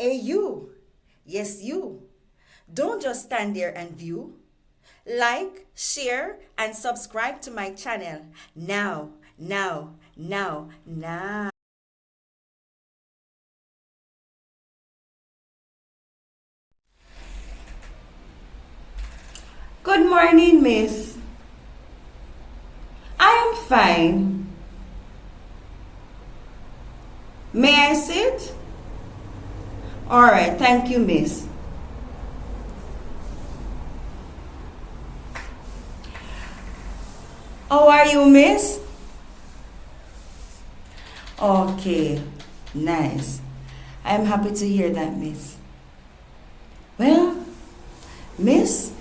Hey, you. Yes, you. Don't just stand there and view. Like, share, and subscribe to my channel. Now, now, now, now. Good morning, miss. I am fine. May I sit? All right, thank you, miss. How are you, miss? Okay, nice. I'm happy to hear that, miss. Well, miss,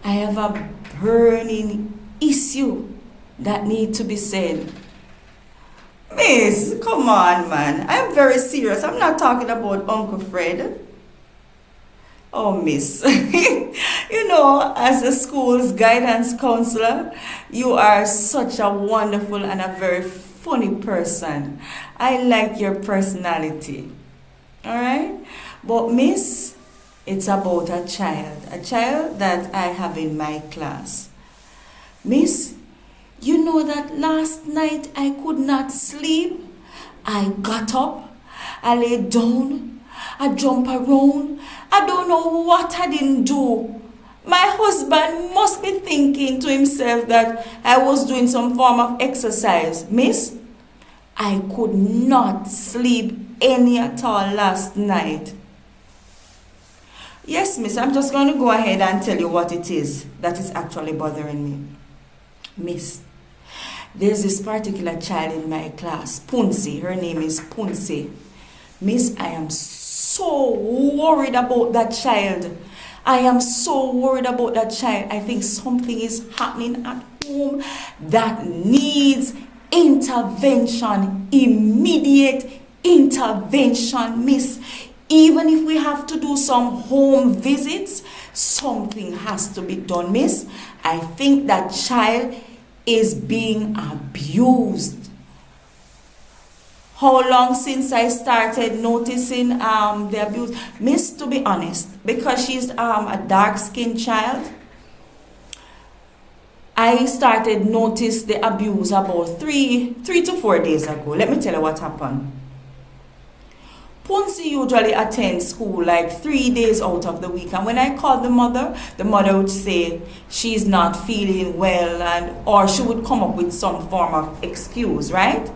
I have a burning issue that need to be said. Miss, come on, man. I'm very serious. I'm not talking about Uncle Fred. Oh, miss. As a school's guidance counselor, you are such a wonderful and a very funny person. I like your personality. All right? But, miss, it's about a child that I have in my class. Miss, you know that last night I could not sleep. I got up, I laid down, I jumped around. I don't know what I didn't do. My husband must be thinking to himself that I was doing some form of exercise. Miss, I could not sleep any at all last night. Yes, miss, I'm just going to go ahead and tell you what it is that is actually bothering me. Miss, there's this particular child in my class, Punsy. Her name is Punsy. Miss, I am so worried about that child. I am so worried about that child. I think something is happening at home that needs intervention, immediate intervention, miss. Even if we have to do some home visits, something has to be done, miss. I think that child is being abused. How long since I started noticing the abuse? Miss, to be honest, because she's a dark-skinned child, I started notice the abuse about three to 4 days ago. Let me tell you what happened. Punsy usually attends school like 3 days out of the week, and when I called the mother would say she's not feeling well, or she would come up with some form of excuse, right?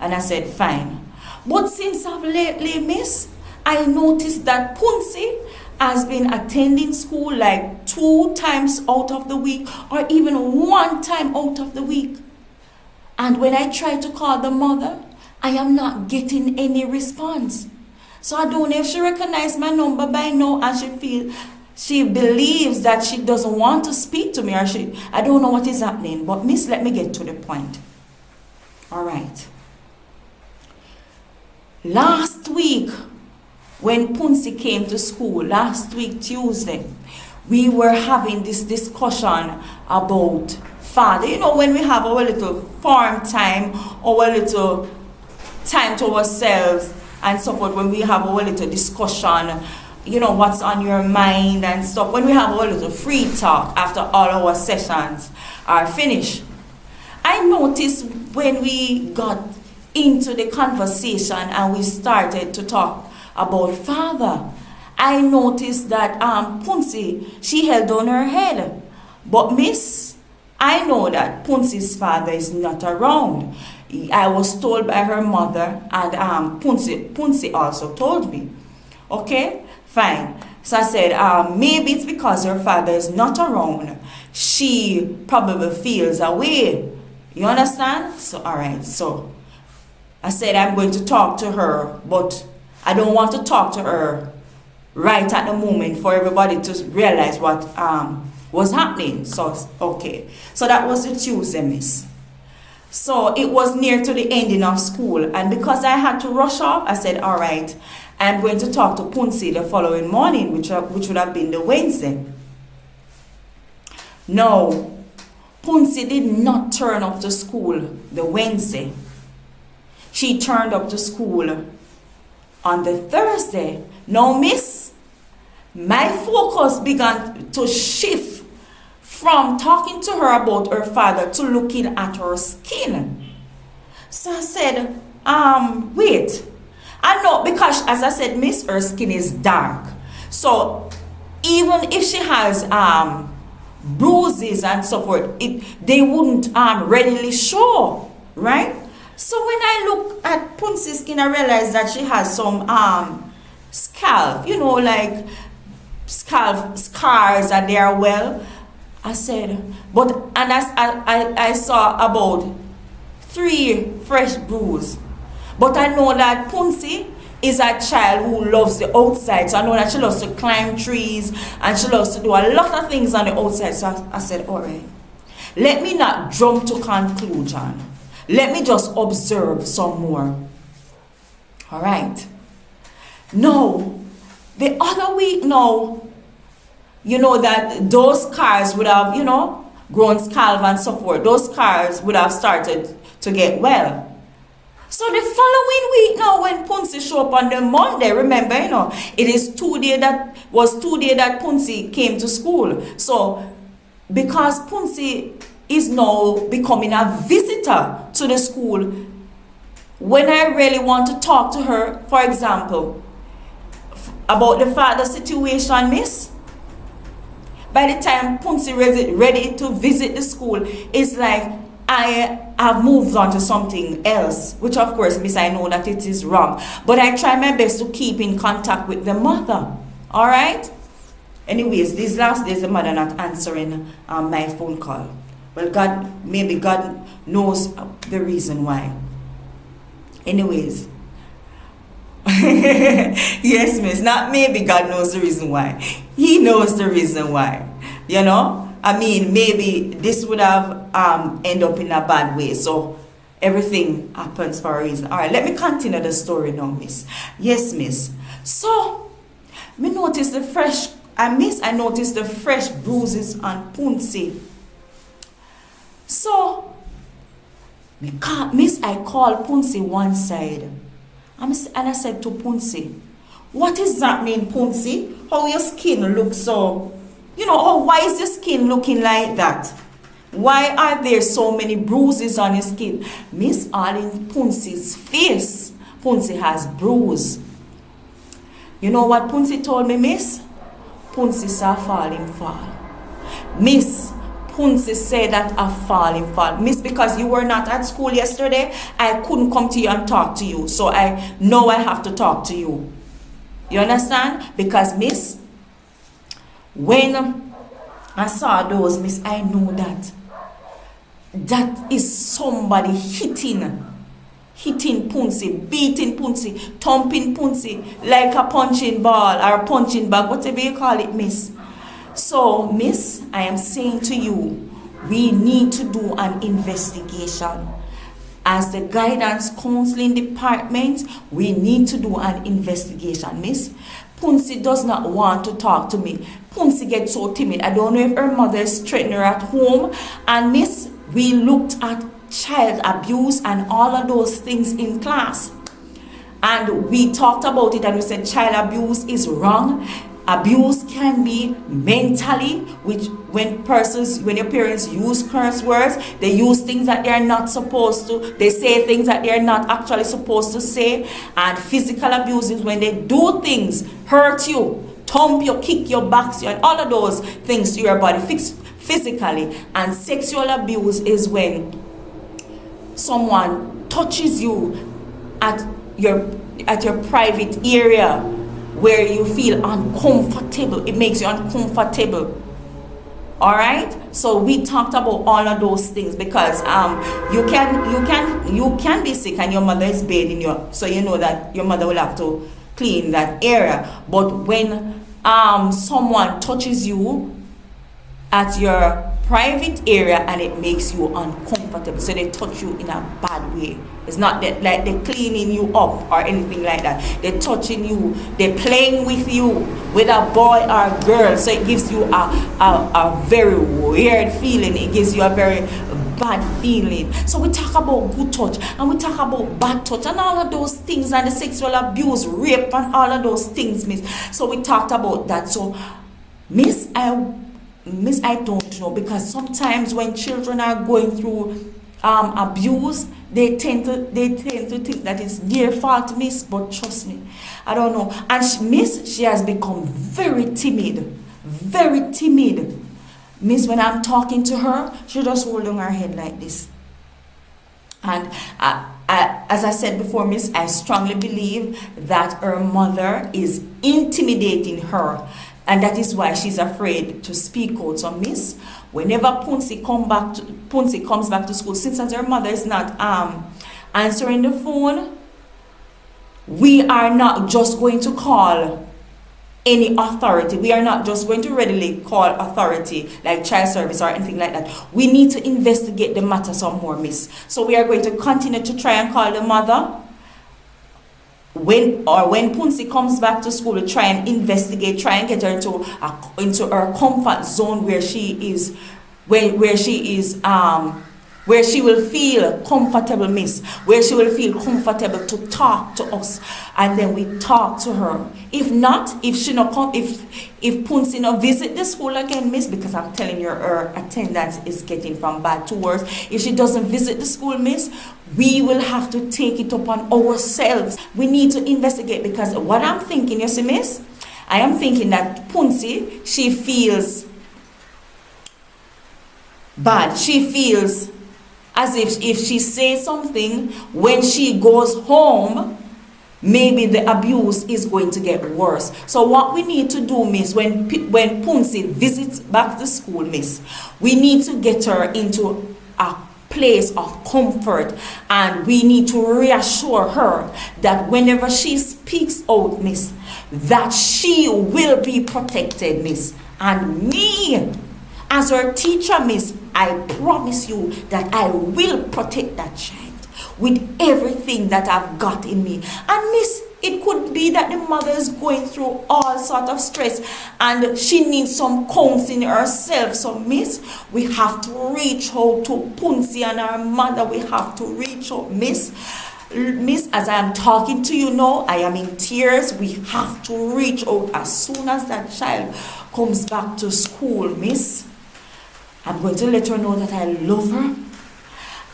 And I said, fine. But since of lately, miss, I noticed that Punsy has been attending school like 2 times out of the week, or even 1 time out of the week. And when I try to call the mother, I am not getting any response. So I don't know if she recognized my number by now and she believes that she doesn't want to speak to me, or I don't know what is happening. But miss, let me get to the point. All right. Last week, when Punsy came to school, last week Tuesday, we were having this discussion about father. When we have our little farm time, our little time to ourselves and so forth, when we have our little discussion, what's on your mind and stuff, when we have our little free talk after all our sessions are finished. I noticed when we got into the conversation and we started to talk about father, I noticed that Punsy, she held on her head. But miss, I know that Punsy's father is not around. I was told by her mother, and Punsy also told me. Okay, fine. So I said, maybe it's because her father is not around. She probably feels away. You understand? So, all right, so I said I'm going to talk to her, but I don't want to talk to her right at the moment for everybody to realize what was happening. So, okay. So that was the Tuesday, miss. So it was near to the ending of school. And because I had to rush off, I said, all right, I'm going to talk to Punsy the following morning, which would have been the Wednesday. No, Punsy did not turn up to school the Wednesday. She turned up to school On the Thursday, now miss, my focus began to shift from talking to her about her father to looking at her skin. So I said, wait. I know, because as I said, miss, her skin is dark. So even if she has bruises and so forth, they wouldn't readily show, right? So when I look at Punsy's skin, I realized that she has some scalp, like scalp scars, and they are well. I said, and I saw about 3 fresh bruises. But I know that Punsy is a child who loves the outside. So I know that she loves to climb trees and she loves to do a lot of things on the outside. So I said, all right, let me not jump to conclusion. Let me just observe some more. All right. Now, the other week now, that those scars would have, grown scalp and so forth. Those scars would have started to get well. So the following week now, when Punsy showed up on the Monday, remember, it is 2 days that Punsy came to school. So because Punsy is now becoming a visitor to the school, when I really want to talk to her, for example, about the father situation, miss, by the time Punsy is ready to visit the school, it's like I have moved on to something else, which of course, miss, I know that it is wrong. But I try my best to keep in contact with the mother. All right? Anyways, these last days, the mother not answering my phone call. Well, maybe God knows the reason why. Anyways. Yes, miss. Not maybe God knows the reason why. He knows the reason why. Maybe this would have end up in a bad way. So everything happens for a reason. All right, let me continue the story now, miss. Yes, miss. So I noticed the fresh bruises on Punsy. So miss, I called Punsy one side. And I said to Punsy, what is that mean, Punsy? How your skin looks so, why is your skin looking like that? Why are there so many bruises on your skin? Miss, all in Punsy's face, Punsy has bruise. You know what Punsy told me, miss? Punsy saw falling fall. Miss, Punsy said that a falling fall. Miss, because you were not at school yesterday, I couldn't come to you and talk to you. So I know I have to talk to you. You understand? Because, miss, when I saw those, miss, I know that is somebody hitting Punsy, beating Punsy, thumping Punsy like a punching ball or a punching bag, whatever you call it, miss. So, miss, I am saying to you, we need to do an investigation. As the guidance counseling department, we need to do an investigation, miss. Punsy does not want to talk to me. Punsy gets so timid. I don't know if her mother is threatening her at home. And miss, we looked at child abuse and all of those things in class. And we talked about it and we said child abuse is wrong. Abuse can be mentally, which when your parents use curse words, they use things that they are not supposed to, they say things that they are not actually supposed to say. And physical abuse is when they do things, hurt you, thump you, kick you, box you, and all of those things to your body physically. And sexual abuse is when someone touches you at your private area, where you feel uncomfortable. It makes you uncomfortable. All right? So we talked about all of those things because you can be sick and your mother is bathing you, so you know that your mother will have to clean that area. But when someone touches you at your private area and it makes you uncomfortable, so they touch you in a bad way. It's not that like they're cleaning you up or anything like that. They're touching you, they're playing with you, with a boy or a girl. So it gives you a very weird feeling. It gives you a very bad feeling. So we talk about good touch and we talk about bad touch and all of those things, and the sexual abuse, rape, and all of those things, miss. So we talked about that. So, miss, I don't know, because sometimes when children are going through abuse, they tend to think that it's their fault, miss. But trust me, I don't know. And miss, she has become very timid, miss. When I'm talking to her, she just holding her head like this. And as I said before, miss, I strongly believe that her mother is intimidating her, and that is why she's afraid to speak out. So, miss, whenever Punsy comes back to school, since as her mother is not answering the phone, we are not just going to call any authority. We are not just going to readily call authority like child service or anything like that. We need to investigate the matter some more, miss. So we are going to continue to try and call the mother. When Punsy comes back to school, to try and investigate, try and get her into her comfort zone where she is, where she will feel comfortable, miss, where she will feel comfortable to talk to us, and then we talk to her. If not, if she not come, if Punsy not visit the school again, miss, because I'm telling you her attendance is getting from bad to worse. If she doesn't visit the school, miss, we will have to take it upon ourselves. We need to investigate, because what I'm thinking, you see, miss, I am thinking that Punsy, she feels bad. She feels as if she says something, when she goes home, maybe the abuse is going to get worse. So what we need to do, miss, when Punsy visits back to school, miss, we need to get her into a place of comfort, and we need to reassure her that whenever she speaks out, miss, that she will be protected, miss. And me, as her teacher, miss, I promise you that I will protect that child with everything that I've got in me. And miss, it could be that the mother is going through all sort of stress and she needs some counseling herself. So miss, we have to reach out to Punsy and her mother. We have to reach out, miss. Miss, as I am talking to you now, I am in tears. We have to reach out as soon as that child comes back to school, miss. I'm going to let her know that I love her.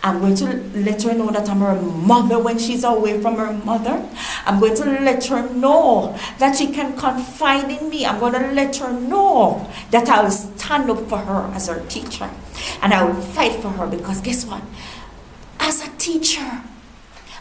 I'm going to let her know that I'm her mother when she's away from her mother. I'm going to let her know that she can confide in me. I'm going to let her know that I will stand up for her as her teacher. And I will fight for her, because guess what? As a teacher,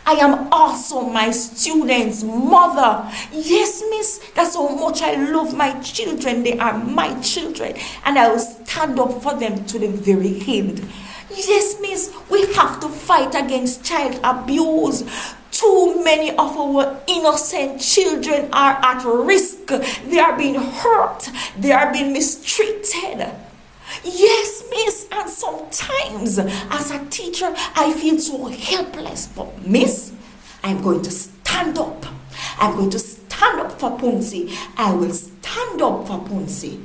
I am also my students' mother. Yes, miss, that's how much I love my children. They are my children. And I will stand up for them to the very end. Yes, miss, we have to fight against child abuse. Too many of our innocent children are at risk. They are being hurt. They are being mistreated. Yes, miss, and sometimes as a teacher, I feel so helpless. But miss, I'm going to stand up. I'm going to stand up for Punsy. I will stand up for Punsy.